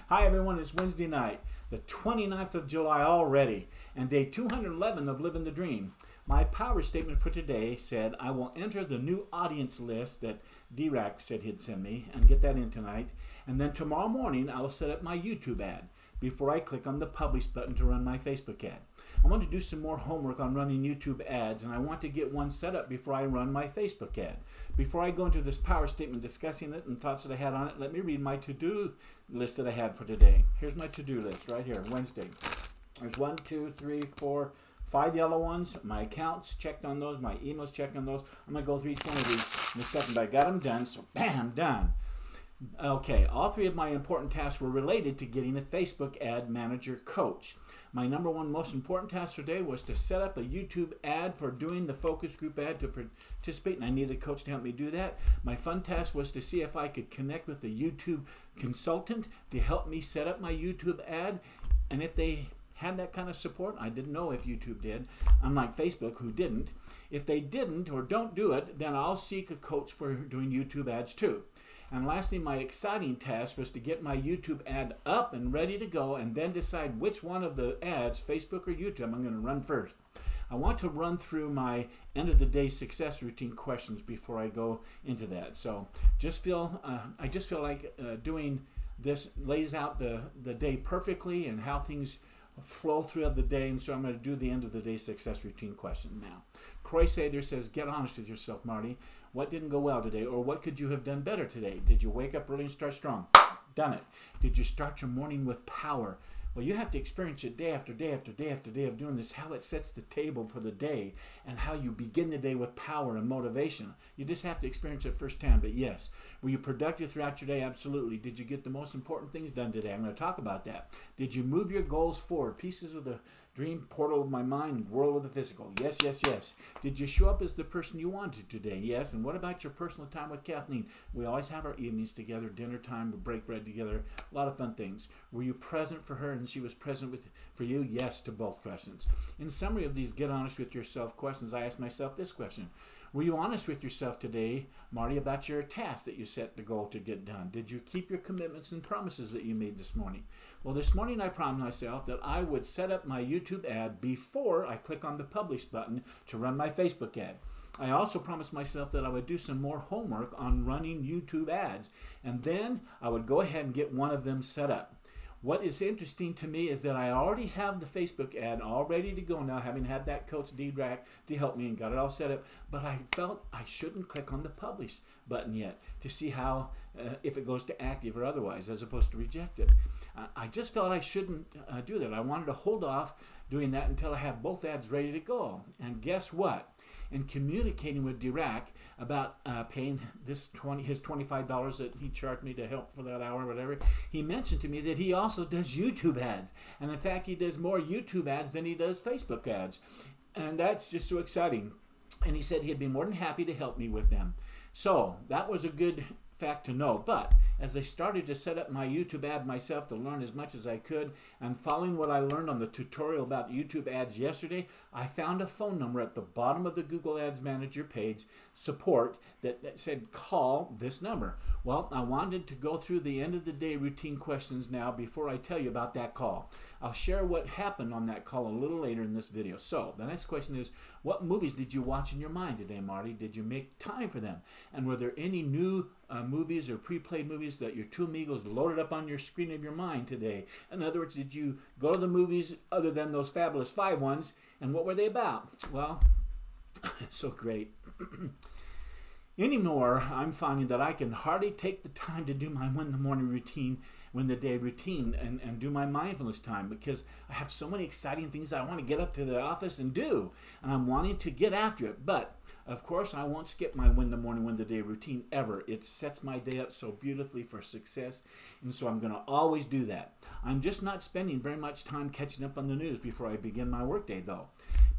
Hi everyone, it's Wednesday night, the 29th of July already, and day 211 of Living the Dream. My power statement for today said, I will enter the new audience list that D-Rack said he'd send me and get that in tonight. And then tomorrow morning, I will set up my YouTube ad before I click on the publish button to run my Facebook ad. I want to do some more homework on running YouTube ads, and I want to get one set up before I run my Facebook ad. Before I go into this power statement discussing it and thoughts that I had on it, let me read my to-do list that I had for today. Here's my to-do list right here, Wednesday. There's 1, 2, 3, 4, 5 yellow ones. My accounts checked on those, my emails checked on those. I'm going to go through each one of these in a second, but I got them done, so bam, done. Okay, all three of my important tasks were related to getting a Facebook ad manager coach. My number one most important task today was to set up a YouTube ad for doing the focus group ad to participate, and I needed a coach to help me do that. My fun task was to see if I could connect with a YouTube consultant to help me set up my YouTube ad, and if they had that kind of support. I didn't know if YouTube did, unlike Facebook, who didn't. If they didn't or don't do it, then I'll seek a coach for doing YouTube ads too. And lastly, my exciting task was to get my YouTube ad up and ready to go and then decide which one of the ads, Facebook or YouTube, I'm going to run first. I want to run through my end of the day success routine questions before I go into that. So I just feel like doing this lays out the day perfectly and how things flow throughout the day, and so I'm going to do the end of the day success routine question now. Croy Sather says, get honest with yourself, Marty. What didn't go well today, or what could you have done better today? Did you wake up early and start strong? Done it. Did you start your morning with power? Well, you have to experience it day after day after day after day of doing this, how it sets the table for the day and how you begin the day with power and motivation. You just have to experience it firsthand. But yes, were you productive throughout your day? Absolutely. Did you get the most important things done today? I'm going to talk about that. Did you move your goals forward? Pieces of the dream portal of my mind, world of the physical. Yes, yes, yes. Did you show up as the person you wanted today? Yes. And what about your personal time with Kathleen? We always have our evenings together, dinner time, we break bread together, a lot of fun things. Were you present for her and she was present for you? Yes to both questions. In summary of these get honest with yourself questions, I asked myself this question. Were you honest with yourself today, Marty, about your task that you set the goal to get done? Did you keep your commitments and promises that you made this morning? Well, this morning I promised myself that I would set up my YouTube ad before I click on the publish button to run my Facebook ad. I also promised myself that I would do some more homework on running YouTube ads, and then I would go ahead and get one of them set up. What is interesting to me is that I already have the Facebook ad all ready to go now, having had that coach D-Rack to help me and got it all set up, but I felt I shouldn't click on the publish button yet to see how, if it goes to active or otherwise, as opposed to rejected. I just felt I shouldn't do that. I wanted to hold off doing that until I have both ads ready to go. And guess what? In communicating with D-Rack about paying his $25 that he charged me to help for that hour or whatever, he mentioned to me that he also does YouTube ads. And in fact, he does more YouTube ads than he does Facebook ads. And that's just so exciting. And he said he'd be more than happy to help me with them. So that was a good fact to know. But as I started to set up my YouTube ad myself to learn as much as I could, and following what I learned on the tutorial about YouTube ads yesterday, I found a phone number at the bottom of the Google Ads Manager page, support, that said call this number. Well, I wanted to go through the end of the day routine questions now before I tell you about that call. I'll share what happened on that call a little later in this video. So the next question is, what movies did you watch in your mind today, Marty? Did you make time for them? And were there any new movies or pre-played movies that your two amigos loaded up on your screen of your mind today? In other words, did you go to the movies other than those Fabulous 5 ones, and what were they about? Well, it's so great. Anymore, I'm finding that I can hardly take the time to do my win the morning routine, win the day routine, and do my mindfulness time, because I have so many exciting things that I want to get up to the office and do, and I'm wanting to get after it. But of course, I won't skip my win the morning, win the day routine ever. It sets my day up so beautifully for success, and so I'm going to always do that. I'm just not spending very much time catching up on the news before I begin my workday, though.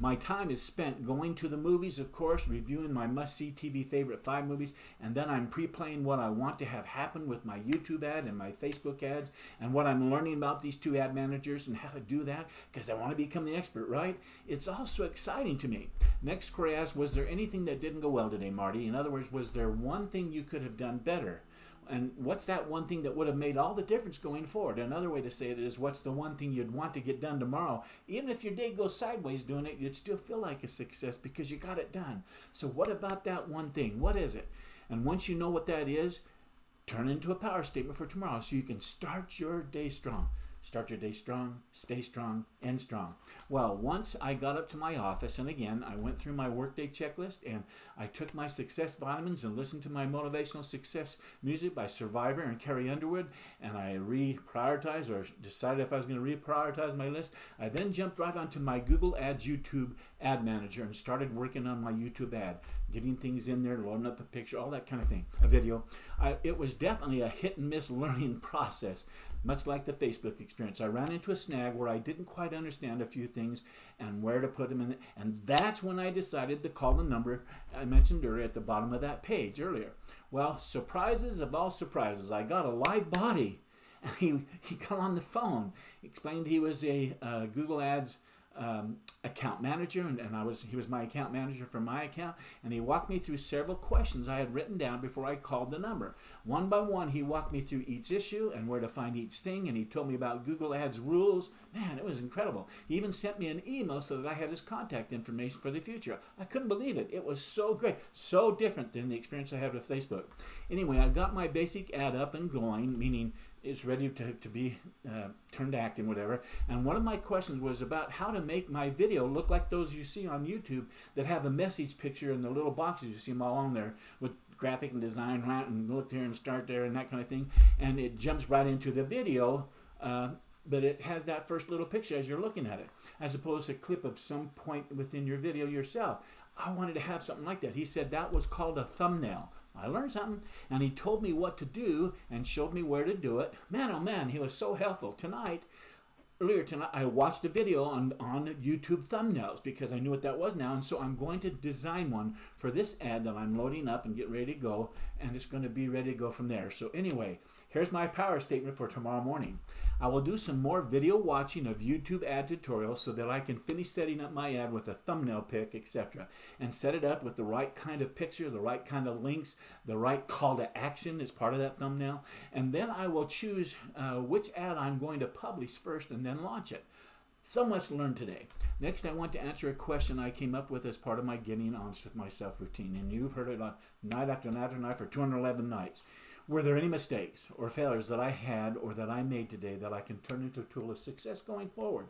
My time is spent going to the movies, of course, reviewing my must-see TV favorite 5 movies, and then I'm pre-playing what I want to have happen with my YouTube ad and my Facebook ads, and what I'm learning about these two ad managers and how to do that, because I want to become the expert, right? It's also exciting to me. Next, Corey asked, was there anything that didn't go well today, Marty? In other words, was there one thing you could have done better? And what's that one thing that would have made all the difference going forward? Another way to say it is, what's the one thing you'd want to get done tomorrow? Even if your day goes sideways doing it, you'd still feel like a success because you got it done. So what about that one thing? What is it? And once you know what that is, turn it into a power statement for tomorrow so you can start your day strong. Start your day strong, stay strong, end strong. Well, once I got up to my office, and again, I went through my workday checklist, and I took my success vitamins and listened to my motivational success music by Survivor and Carrie Underwood, and I reprioritized or decided if I was going to reprioritize my list. I then jumped right onto my Google Ads YouTube ad manager and started working on my YouTube ad, getting things in there, loading up a picture, all that kind of thing, a video. It was definitely a hit and miss learning process, much like the Facebook experience. I ran into a snag where I didn't quite understand a few things and where to put them in, and that's when I decided to call the number I mentioned earlier at the bottom of that page earlier. Well, surprises of all surprises, I got a live body, and he got on the phone, explained he was a Google Ads account manager, and he was my account manager for my account, and he walked me through several questions I had written down before I called the number. One by one, he walked me through each issue and where to find each thing, and he told me about Google Ads rules. Man, it was incredible. He even sent me an email so that I had his contact information for the future. I couldn't believe it. It was so great, so different than the experience I had with Facebook. Anyway, I got my basic ad up and going, meaning it's ready to be turned to acting, whatever. And one of my questions was about how to make my video look like those you see on YouTube that have a message picture in the little boxes. You see them all on there with graphic and design, right, and look there and start there and that kind of thing. And it jumps right into the video, but it has that first little picture as you're looking at it, as opposed to a clip of some point within your video yourself. I wanted to have something like that. He said that was called a thumbnail. I learned something, and he told me what to do and showed me where to do it. Man, oh man, he was so helpful. Earlier tonight, I watched a video on YouTube thumbnails because I knew what that was now, and so I'm going to design one for this ad that I'm loading up and getting ready to go, and it's going to be ready to go from there. So anyway, here's my power statement for tomorrow morning. I will do some more video watching of YouTube ad tutorials so that I can finish setting up my ad with a thumbnail pic, etc., and set it up with the right kind of picture, the right kind of links, the right call to action as part of that thumbnail, and then I will choose which ad I'm going to publish first and then launch it. So much learned today. Next, I want to answer a question I came up with as part of my Getting Honest with Myself routine, and you've heard it night after night after night for 211 nights. Were there any mistakes or failures that I had or that I made today that I can turn into a tool of success going forward?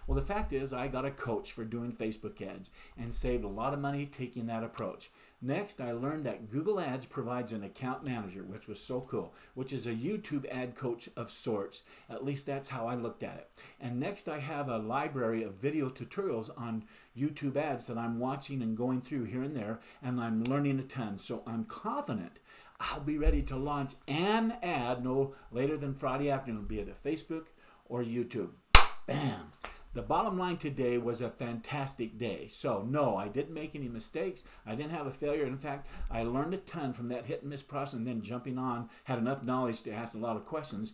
Well, the fact is I got a coach for doing Facebook ads and saved a lot of money taking that approach. Next, I learned that Google Ads provides an account manager, which was so cool, which is a YouTube ad coach of sorts. At least that's how I looked at it. And next, I have a library of video tutorials on YouTube ads that I'm watching and going through here and there, and I'm learning a ton. So I'm confident I'll be ready to launch an ad no later than Friday afternoon, be it a Facebook or YouTube. Bam! The bottom line today was a fantastic day. So no, I didn't make any mistakes. I didn't have a failure. In fact, I learned a ton from that hit and miss process, and then jumping on, had enough knowledge to ask a lot of questions,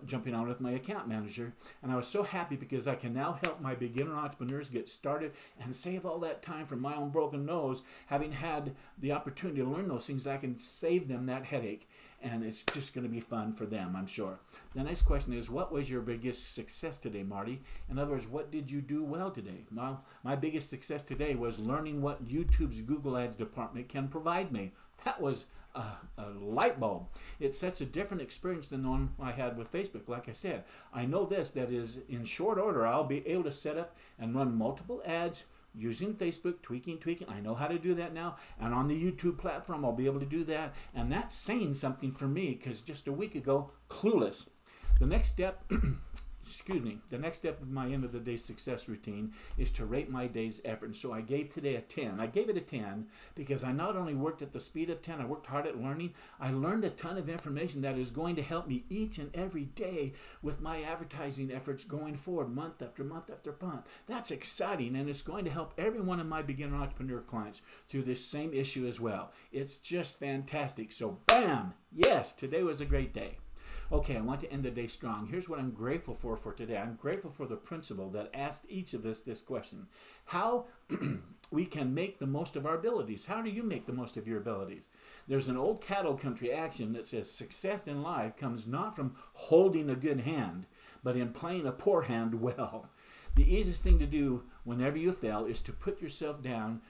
jumping on with my account manager. And I was so happy because I can now help my beginner entrepreneurs get started and save all that time from my own broken nose, having had the opportunity to learn those things. I can save them that headache. And it's just going to be fun for them, I'm sure. The next question is, what was your biggest success today, Marty? In other words, what did you do well today? Well, my biggest success today was learning what YouTube's Google Ads department can provide me. That was a light bulb. It's such a different experience than the one I had with Facebook. Like I said, I know this, that is, in short order, I'll be able to set up and run multiple ads using Facebook, tweaking. I know how to do that now. And on the YouTube platform, I'll be able to do that. And that's saying something for me, because just a week ago, clueless. The next step, the next step of my end of the day success routine is to rate my day's effort. And so I gave today a 10. I gave it a 10 because I not only worked at the speed of 10, I worked hard at learning. I learned a ton of information that is going to help me each and every day with my advertising efforts going forward, month after month after month. That's exciting, and it's going to help every one of my beginner entrepreneur clients through this same issue as well. It's just fantastic. So bam, yes, today was a great day. Okay, I want to end the day strong. Here's what I'm grateful for today. I'm grateful for the principal that asked each of us this question: how we can make the most of our abilities. How do you make the most of your abilities? There's an old cattle country axiom that says success in life comes not from holding a good hand, but in playing a poor hand well. The easiest thing to do whenever you fail is to put yourself down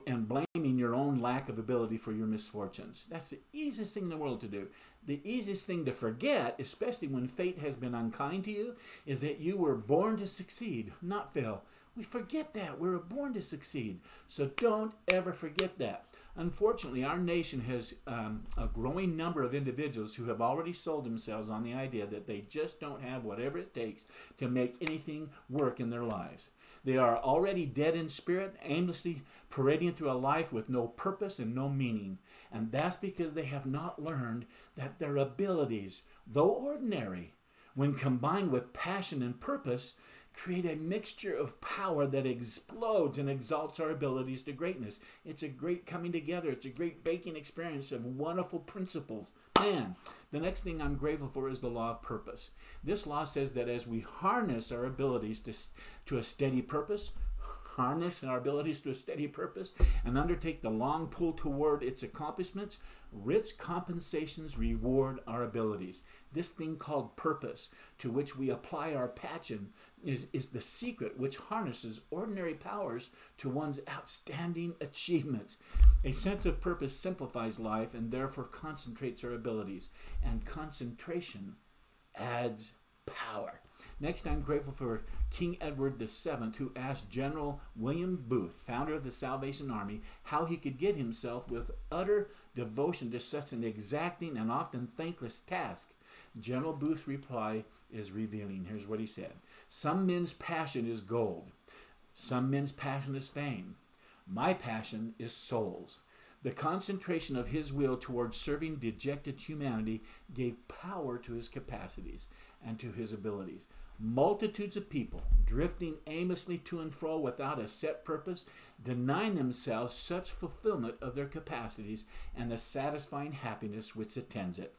and blaming your own lack of ability for your misfortunes. That's the easiest thing in the world to do. The easiest thing to forget, especially when fate has been unkind to you, is that you were born to succeed, not fail. We forget that. We were born to succeed. So don't ever forget that. Unfortunately, our nation has a growing number of individuals who have already sold themselves on the idea that they just don't have whatever it takes to make anything work in their lives. They are already dead in spirit, aimlessly parading through a life with no purpose and no meaning. And that's because they have not learned that their abilities, though ordinary, when combined with passion and purpose, create a mixture of power that explodes and exalts our abilities to greatness. It's a great coming together. It's a great baking experience of wonderful principles. Man, the next thing I'm grateful for is the law of purpose. This law says that as we harness our abilities to a steady purpose, and undertake the long pull toward its accomplishments, rich compensations reward our abilities. This thing called purpose, to which we apply our passion, is the secret which harnesses ordinary powers to one's outstanding achievements. A sense of purpose simplifies life and therefore concentrates our abilities. And concentration adds power. Next, I'm grateful for King Edward VII, who asked General William Booth, founder of the Salvation Army, how he could give himself with utter devotion to such an exacting and often thankless task. General Booth's reply is revealing. Here's what he said. Some men's passion is gold. Some men's passion is fame. My passion is souls. The concentration of his will towards serving dejected humanity gave power to his capacities and to his abilities. Multitudes of people, drifting aimlessly to and fro without a set purpose, denying themselves such fulfillment of their capacities and the satisfying happiness which attends it.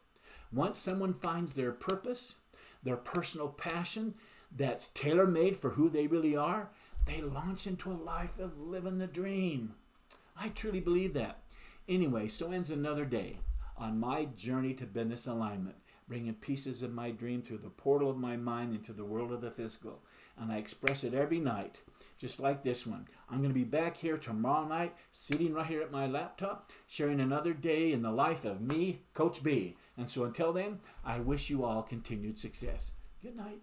Once someone finds their purpose, their personal passion that's tailor-made for who they really are, they launch into a life of living the dream. I truly believe that. Anyway, so ends another day on my journey to business alignment, bringing pieces of my dream through the portal of my mind into the world of the physical. And I express it every night, just like this one. I'm going to be back here tomorrow night, sitting right here at my laptop, sharing another day in the life of me, Coach B. And so until then, I wish you all continued success. Good night.